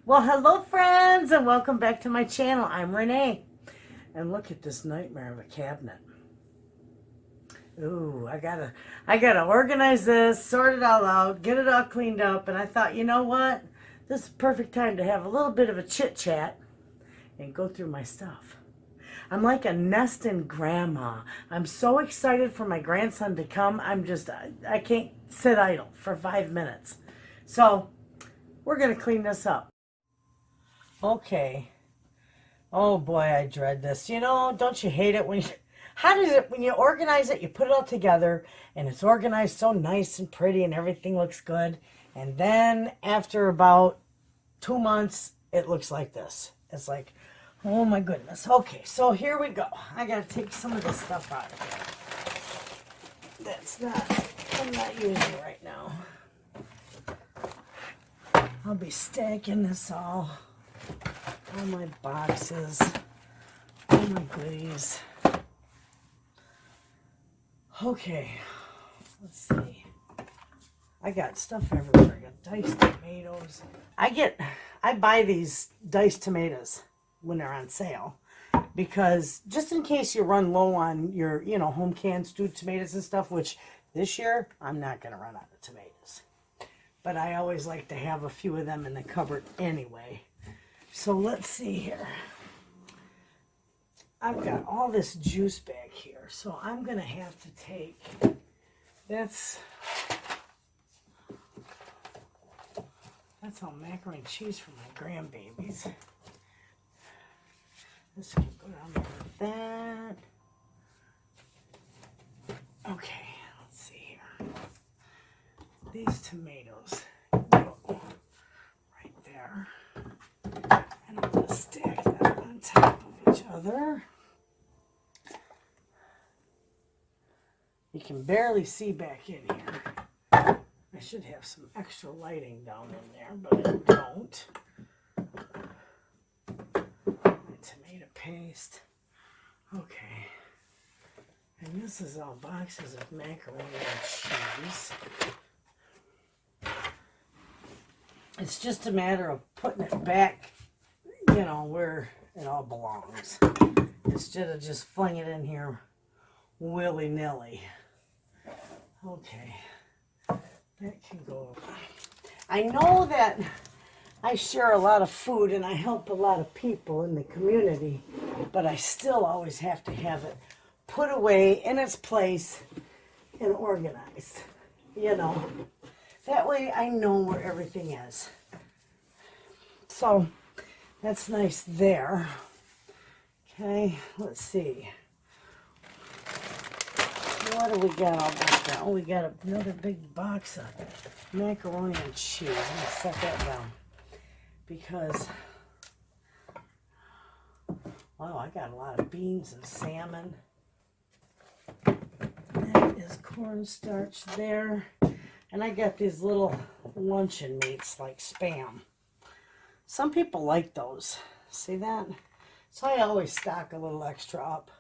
Well, hello friends, and welcome back to my channel. I'm Renee, and look at this nightmare of a cabinet. Ooh, I gotta organize this, sort it all out, get it all cleaned up, and I thought, you know what? This is the perfect time to have a little bit of a chit chat and go through my stuff. I'm like a nesting grandma. I'm so excited for my grandson to come. I can't sit idle for 5 minutes. So, we're gonna clean this up. Okay. Oh boy, I dread this. You know, don't you hate it when you organize it, you put it all together and it's organized so nice and pretty and everything looks good. And then after about 2 months, it looks like this. It's like, oh my goodness. Okay, so here we go. I gotta take some of this stuff out of here. I'm not using right now. I'll be stacking this all my boxes, all my goodies. Okay, let's see. I got stuff everywhere. I got diced tomatoes. I buy these diced tomatoes when they're on sale because just in case you run low on your, home canned stewed tomatoes and stuff, which this year I'm not going to run out of tomatoes. But I always like to have a few of them in the cupboard anyway. So let's see here. I've got all this juice back here, so I'm going to have to take, that's all macaroni and cheese for my grandbabies. This can go down there with that. Okay, let's see here. These tomatoes go right there. And I'm going to stack them on top of each other. You can barely see back in here. I should have some extra lighting down in there, but I don't. Tomato paste. Okay. And this is all boxes of macaroni and cheese. It's just a matter of putting it back, where it all belongs. Instead of just flinging it in here willy-nilly. Okay. That can go. I know that I share a lot of food and I help a lot of people in the community, but I still always have to have it put away in its place and organized. That way I know where everything is. So that's nice there. Okay, let's see. What do we got all back there? Oh, we got another big box of macaroni and cheese. I'm going to set that down. Because, wow, I got a lot of beans and salmon. That is cornstarch there. And I got these little luncheon meats like Spam. Some people like those. See that? So I always stock a little extra up.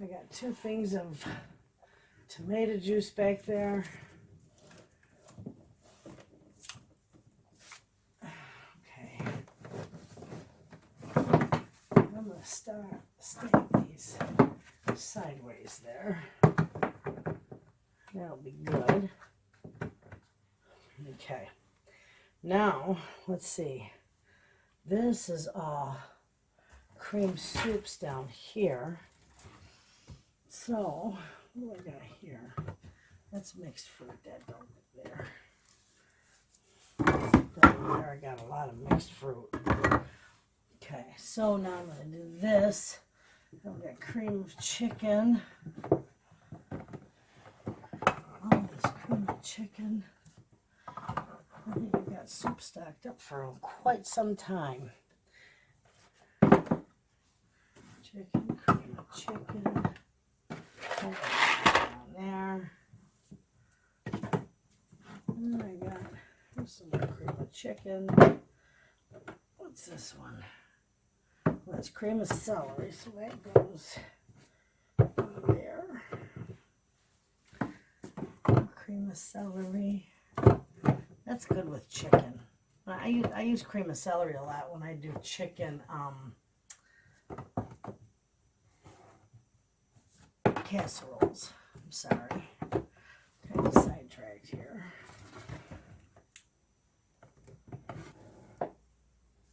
I got 2 things of tomato juice back there. Okay. I'm going to stack these sideways there. That'll be good. Okay. Now, let's see. This is all cream soups down here. So, what do I got here? That's mixed fruit. That don't look there. There, I got a lot of mixed fruit. Okay, so now I'm going to do this. I've got cream of chicken. All this cream of chicken. I think I've got soup stocked up for quite some time. Chicken, cream of chicken. Down there. And I got some more cream of chicken. What's this one? Well, that's cream of celery, so that goes there. Cream of celery. That's good with chicken. I use cream of celery a lot when I do chicken casseroles. I'm sorry. Kind of sidetracked here.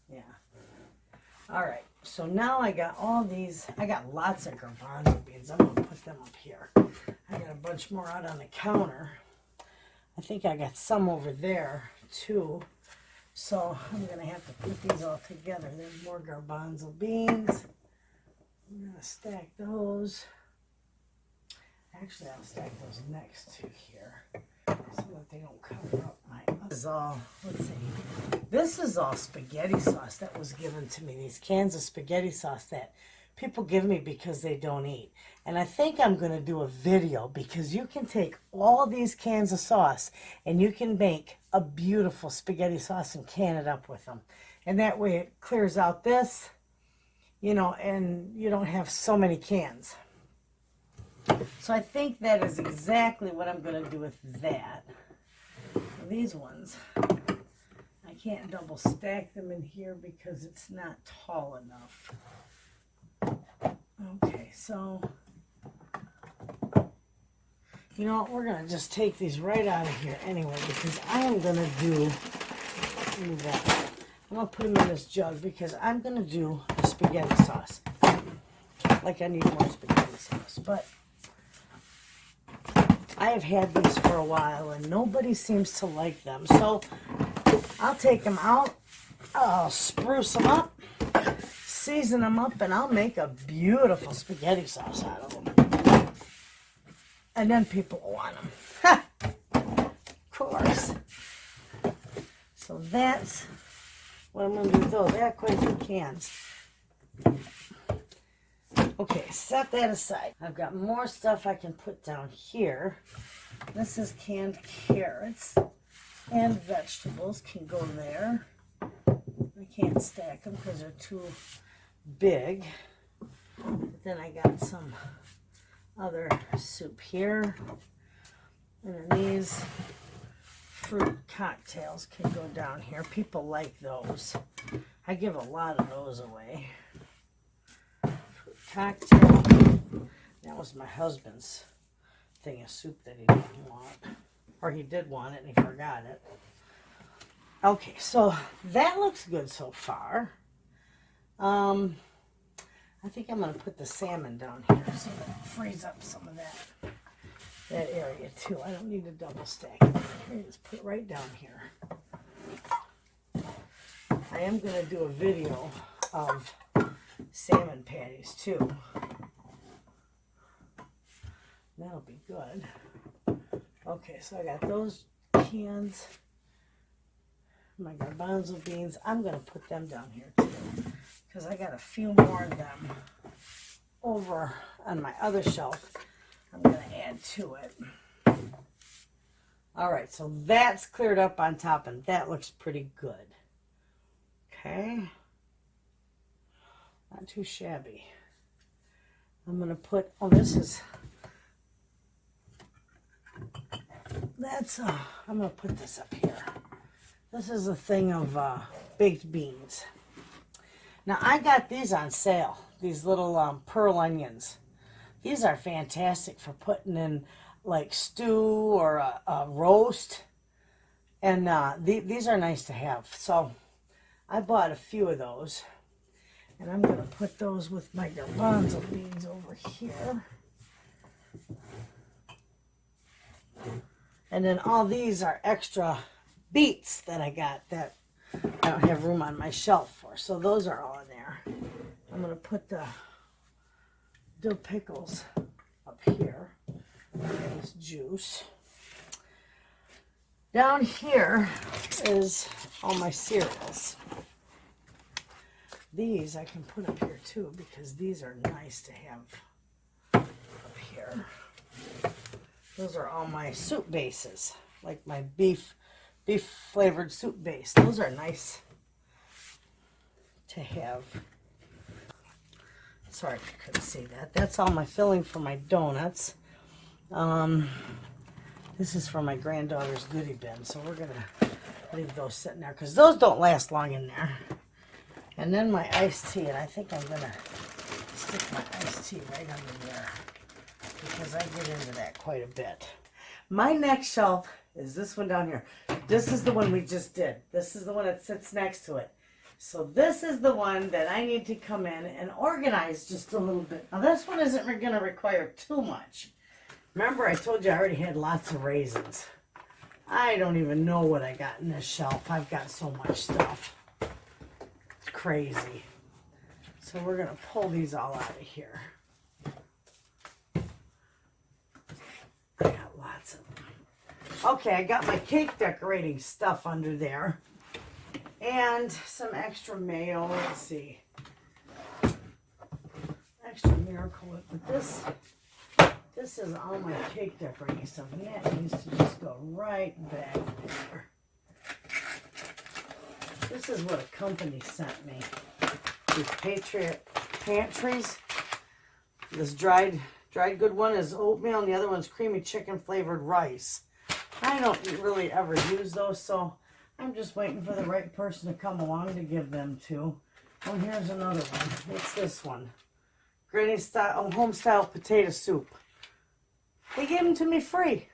Yeah. All right. So now I got all these. I got lots of garbanzo beans. I'm going to put them up here. I got a bunch more out on the counter. I think I got some over there too. So I'm going to have to put these all together. There's more garbanzo beans. I'm going to stack those. Actually, I'll stack those next to here so that they don't cover up my other. This is all, let's see. This is all spaghetti sauce that was given to me. These cans of spaghetti sauce that people give me because they don't eat. And I think I'm going to do a video because you can take all these cans of sauce and you can make a beautiful spaghetti sauce and can it up with them. And that way it clears out this, you know, and you don't have so many cans. So I think that is exactly what I'm going to do with that. These ones, I can't double stack them in here because it's not tall enough. Okay, so, you know what, we're going to just take these right out of here anyway because I am going to do that. I'm going to put them in this jug because I'm going to do a spaghetti sauce. Like I need more spaghetti sauce, but I have had these for a while and nobody seems to like them. So I'll take them out, I'll spruce them up, season them up, and I'll make a beautiful spaghetti sauce out of them. And then people will want them. Of course. So that's what I'm going to do with those. I got quite a few cans. Okay, set that aside. I've got more stuff I can put down here. This is canned carrots and vegetables can go there. I can't stack them because they're too big. But then I got some other soup here. And then these fruit cocktails can go down here. People like those. I give a lot of those away. Cocktail. That was my husband's thing of soup that he didn't want. Or he did want it and he forgot it. Okay, so that looks good so far. I think I'm going to put the salmon down here so that it frees up some of that area too. I don't need to double stack it. Just put it right down here. I am going to do a video of salmon patties too. That'll be good. Okay, so I got those cans, my garbanzo beans. I'm going to put them down here too because I got a few more of them over on my other shelf. I'm going to add to it. All right, so that's cleared up on top and that looks pretty good. Okay. Not too shabby. I'm going to put, oh, this is, I'm going to put this up here. This is a thing of baked beans. Now, I got these on sale, these little pearl onions. These are fantastic for putting in like stew or a roast. And these are nice to have. So I bought a few of those. And I'm going to put those with my garbanzo beans over here. And then all these are extra beets that I got that I don't have room on my shelf for. So those are all in there. I'm going to put the dill pickles up here. This juice. Down here is all my cereals. These I can put up here too because these are nice to have up here. Those are all my soup bases, like my beef flavored soup base. Those are nice to have. Sorry if you couldn't see that. That's all my filling for my donuts. This is for my granddaughter's goodie bin, so we're gonna leave those sitting there because those don't last long in there. And then my iced tea, and I think I'm gonna stick my iced tea right under there because I get into that quite a bit. My next shelf is this one down here. This is the one we just did. This is the one that sits next to it. So this is the one that I need to come in and organize just a little bit. Now this one isn't going to require too much. Remember I told you I already had lots of raisins. I don't even know what I got in this shelf. I've got so much stuff. It's crazy. So we're going to pull these all out of here. I got lots of them. Okay, I got my cake decorating stuff under there. And some extra mayo. Let's see. Extra Miracle Whip. But this is all my cake decorating stuff. And that needs to just go right back there. This is what a company sent me. These Pantries. This dried good one is oatmeal, and the other one's creamy chicken flavored rice. I don't really ever use those, so I'm just waiting for the right person to come along to give them to. Oh, here's another one. It's this one. Granny style, home style potato soup. They gave them to me free.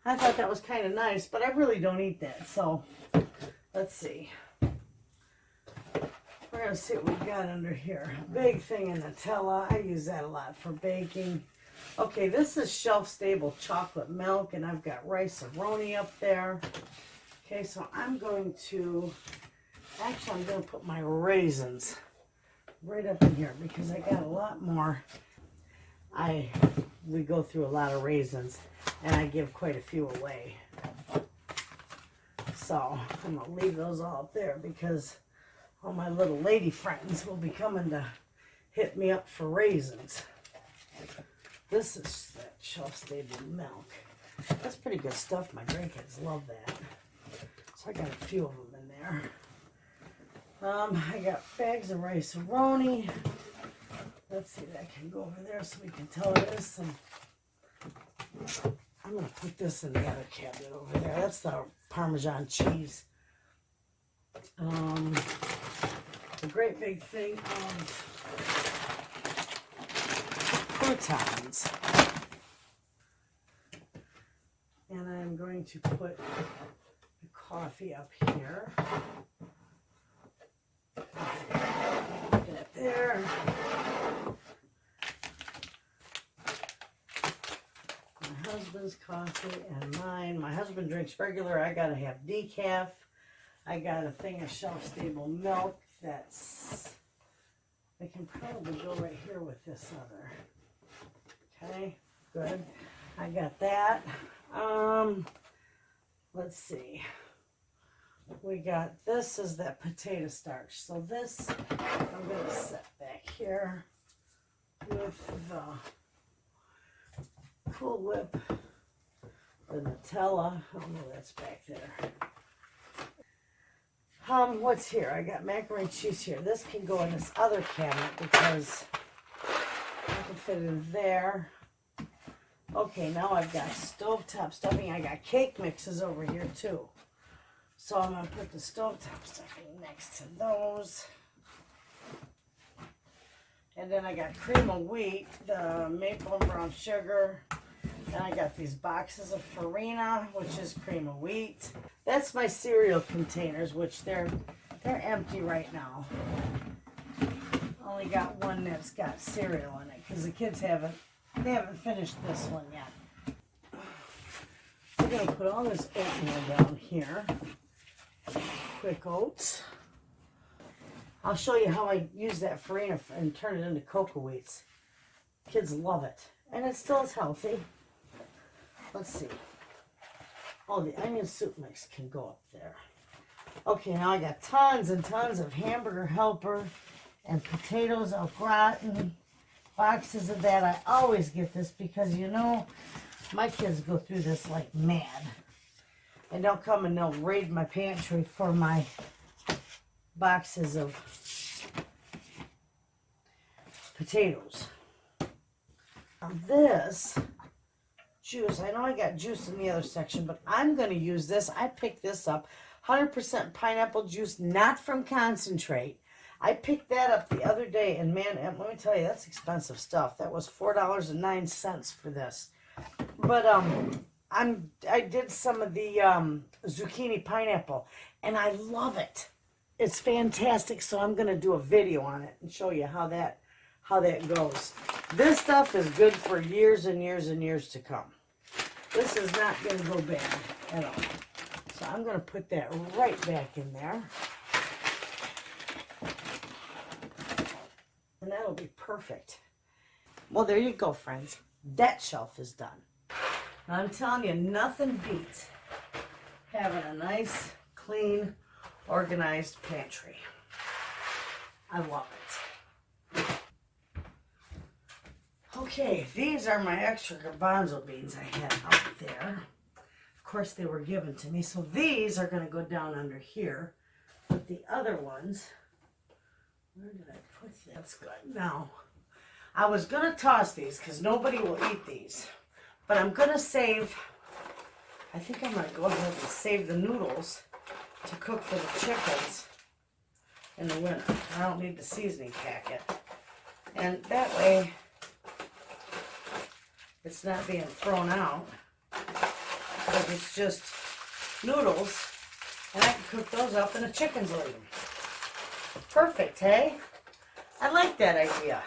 I thought that was kind of nice, but I really don't eat that. So let's see. We're going to see what we got under here. Big thing of Nutella. I use that a lot for baking. Okay, this is shelf-stable chocolate milk, and I've got rice-a-roni up there. Okay, so I'm going to put my raisins right up in here because I got a lot more. We go through a lot of raisins, and I give quite a few away. So I'm going to leave those all up there because all my little lady friends will be coming to hit me up for raisins. This is that shelf-stable milk. That's pretty good stuff. My grandkids love that. So I got a few of them in there. I got bags of rice-a-roni. Let's see, that can go over there so we can tell it is some. I'm going to put this in the other cabinet over there. That's the Parmesan cheese. A great big thing of croutons. And I'm going to put the coffee up here. Put that there. My husband's coffee and mine. My husband drinks regular. I gotta have decaf. I got a thing of shelf-stable milk that's, I can probably go right here with this other. Okay, good. I got that. Let's see. We got, this is that potato starch. So this, I'm going to set back here with the Cool Whip, the Nutella. Oh no, that's back there. What's here? I got macaroni and cheese here. This can go in this other cabinet because I can fit it in there. Okay, now I've got stovetop stuffing. I got cake mixes over here too. So I'm going to put the stovetop stuffing next to those. And then I got cream of wheat, the maple and brown sugar. And I got these boxes of farina, which is cream of wheat. That's my cereal containers, which they're empty right now. Only got one that's got cereal in it because the kids haven't finished this one yet. We're going to put all this oatmeal down here. Quick oats. I'll show you how I use that farina and turn it into cocoa wheats. Kids love it. And it still is healthy. Let's see. Oh, the onion soup mix can go up there. Okay, now I got tons and tons of hamburger helper and potatoes au gratin. Boxes of that. I always get this because, you know, my kids go through this like mad. And they'll come and they'll raid my pantry for my boxes of potatoes. Now this juice. I know I got juice in the other section, but I'm going to use this. I picked this up. 100% pineapple juice, not from concentrate. I picked that up the other day, and man, let me tell you, that's expensive stuff. That was $4.09 for this. But I did some of the zucchini pineapple, and I love it. It's fantastic, so I'm going to do a video on it and show you how that goes. This stuff is good for years and years and years to come. This is not going to go bad at all. So I'm going to put that right back in there. And that'll be perfect. Well, there you go, friends. That shelf is done. Now, I'm telling you, nothing beats having a nice, clean, organized pantry. I love it. Okay, these are my extra garbanzo beans I had out there. Of course, they were given to me, so these are going to go down under here. But the other ones, where did I put them? That's good. Now, I was going to toss these because nobody will eat these. But I'm going to save, I think I'm going to go ahead and save the noodles to cook for the chickens in the winter. I don't need the seasoning packet. And that way, it's not being thrown out. Because it's just noodles. And I can cook those up and the chickens will eat them. Perfect, hey? I like that idea.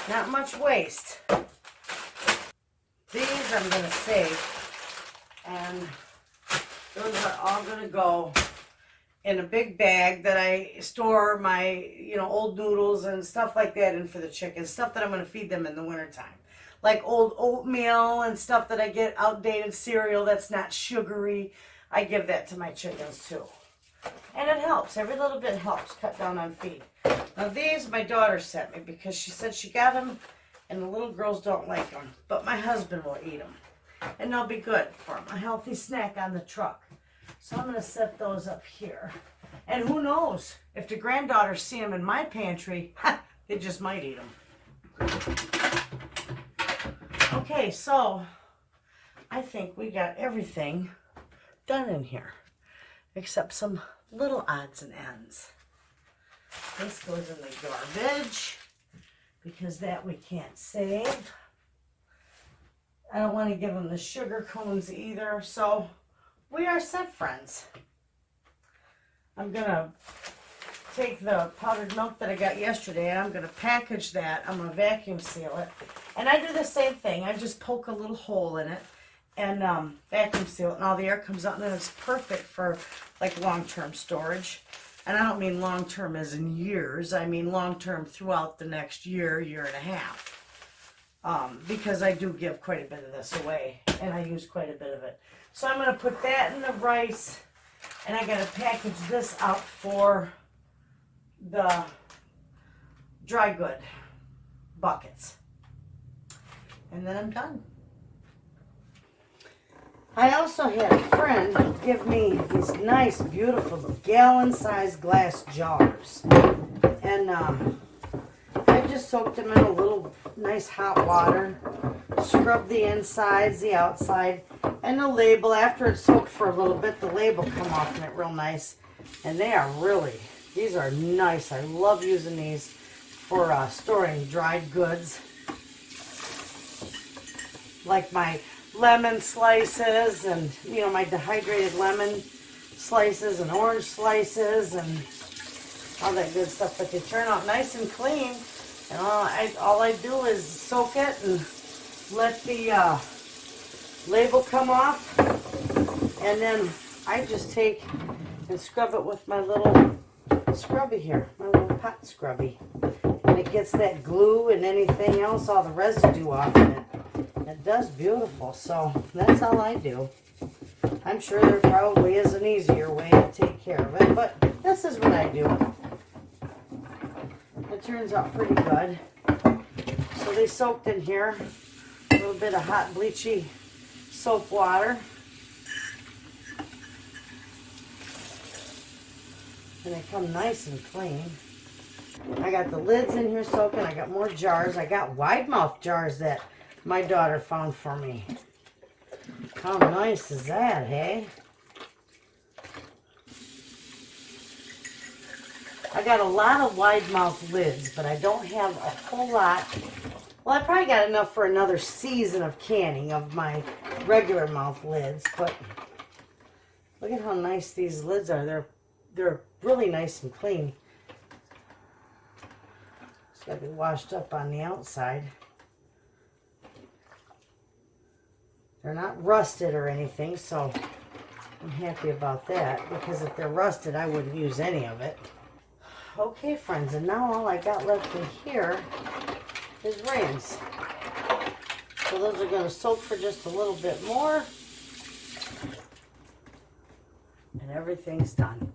Not much waste. These I'm going to save, and those are all going to go in a big bag that I store my, old noodles and stuff like that in for the chickens, stuff that I'm going to feed them in the wintertime. Like old oatmeal and stuff that I get, outdated cereal that's not sugary. I give that to my chickens too. And it helps. Every little bit helps cut down on feed. Now these my daughter sent me because she said she got them and the little girls don't like them. But my husband will eat them. And they'll be good for them. A healthy snack on the truck. So I'm going to set those up here. And who knows? If the granddaughters see them in my pantry, they just might eat them. Okay, so I think we got everything done in here. Except some little odds and ends. This goes in the garbage because that we can't save. I don't want to give them the sugar cones either, so we are set, friends. I'm going to take the powdered milk that I got yesterday and I'm going to package that. I'm going to vacuum seal it. And I do the same thing. I just poke a little hole in it and vacuum seal it, and all the air comes out, and then it's perfect for like long-term storage. And I don't mean long-term as in years. I mean long-term throughout the next year, year and a half. Because I do give quite a bit of this away, and I use quite a bit of it. So I'm going to put that in the rice, and I got to package this out for the dry good buckets. And then I'm done. I also had a friend give me these nice, beautiful gallon-sized glass jars. And I just soaked them in a little nice hot water, scrubbed the insides, the outside, and the label. After it's soaked for a little bit, the label come off in it real nice. And they are really, these are nice. I love using these for storing dried goods. Like my lemon slices and, my dehydrated lemon slices and orange slices and all that good stuff. But they turn out nice and clean. And all I do is soak it and let the label come off. And then I just take and scrub it with my little scrubby here, my little pot scrubby. And it gets that glue and anything else, all the residue off of it. It does beautiful, so that's all I do. I'm sure there probably is an easier way to take care of it, but this is what I do. It turns out pretty good. So they soaked in here, a little bit of hot bleachy soap water. And they come nice and clean. I got the lids in here soaking. I got more jars. I got wide mouth jars that my daughter found for me. How nice is that, hey? I got a lot of wide mouth lids, but I don't have a whole lot. Well, I probably got enough for another season of canning of my regular mouth lids, but look at how nice these lids are. They're really nice and clean. It's got to be washed up on the outside. They're not rusted or anything, so I'm happy about that, because if they're rusted, I wouldn't use any of it. Okay, friends, and now all I got left in here is rings. So those are going to soak for just a little bit more, and everything's done.